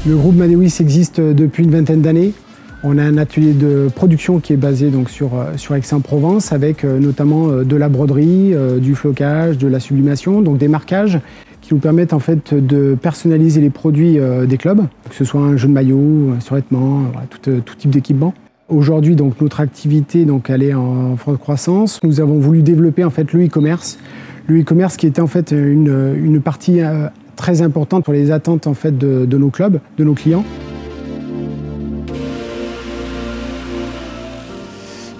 Le groupe Madewis existe depuis une vingtaine d'années. On a un atelier de production qui est basé donc sur Aix-en-Provence avec notamment de la broderie, du flocage, de la sublimation, donc des marquages qui nous permettent en fait de personnaliser les produits des clubs, que ce soit un jeu de maillot, un survêtement, voilà, tout type d'équipement. Aujourd'hui, donc notre activité elle est en forte croissance. Nous avons voulu développer en fait le e-commerce. Le e-commerce qui était en fait une partie très importante pour les attentes en fait de nos clubs, de nos clients.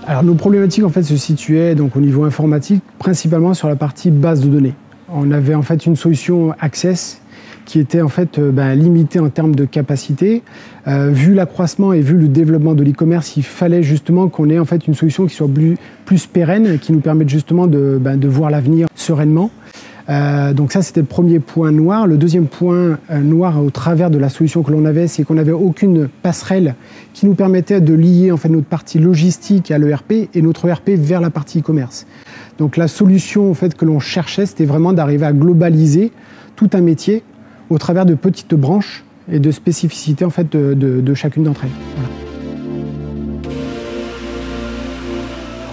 Alors nos problématiques en fait se situaient donc au niveau informatique, principalement sur la partie base de données. On avait en fait une solution Access qui était en fait limitée en termes de capacité. Vu l'accroissement et vu le développement de l'e-commerce, il fallait justement qu'on ait en fait une solution qui soit plus pérenne, qui nous permette justement de voir l'avenir sereinement. Donc ça, c'était le premier point noir. Le deuxième point noir au travers de la solution que l'on avait, c'est qu'on n'avait aucune passerelle qui nous permettait de lier en fait notre partie logistique à l'ERP et notre ERP vers la partie e-commerce. Donc la solution en fait, que l'on cherchait, c'était vraiment d'arriver à globaliser tout un métier au travers de petites branches et de spécificités en fait, de chacune d'entre elles. Voilà.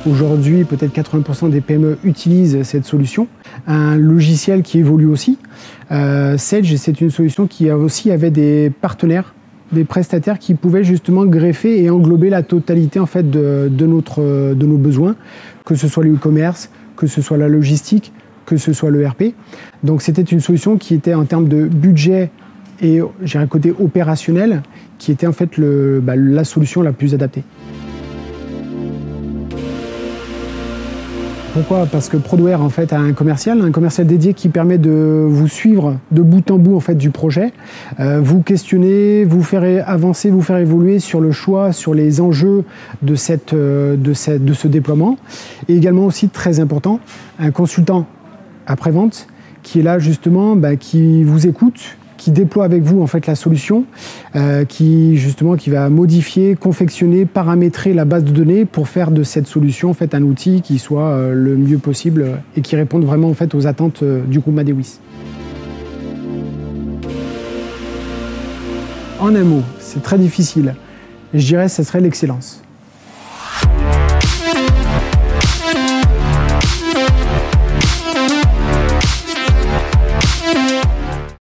Aujourd'hui, peut-être 80% des PME utilisent cette solution. Un logiciel qui évolue aussi. Sage, c'est une solution qui aussi avait des partenaires, des prestataires qui pouvaient justement greffer et englober la totalité en fait, de nos besoins, que ce soit le e-commerce, que ce soit la logistique, que ce soit l'ERP. Donc c'était une solution qui était en termes de budget et j'ai un côté opérationnel qui était en fait la solution la plus adaptée. Pourquoi? Parce que Prodware en fait a un commercial dédié qui permet de vous suivre de bout en bout en fait du projet, vous questionner, vous faire avancer, vous faire évoluer sur le choix, sur les enjeux de ce déploiement. Et également aussi très important, un consultant après-vente qui est là justement, qui vous écoute, qui déploie avec vous en fait la solution, qui va modifier, confectionner, paramétrer la base de données pour faire de cette solution en fait un outil qui soit le mieux possible et qui réponde vraiment en fait aux attentes du groupe Madewis. En un mot, c'est très difficile. Je dirais que ce serait l'excellence.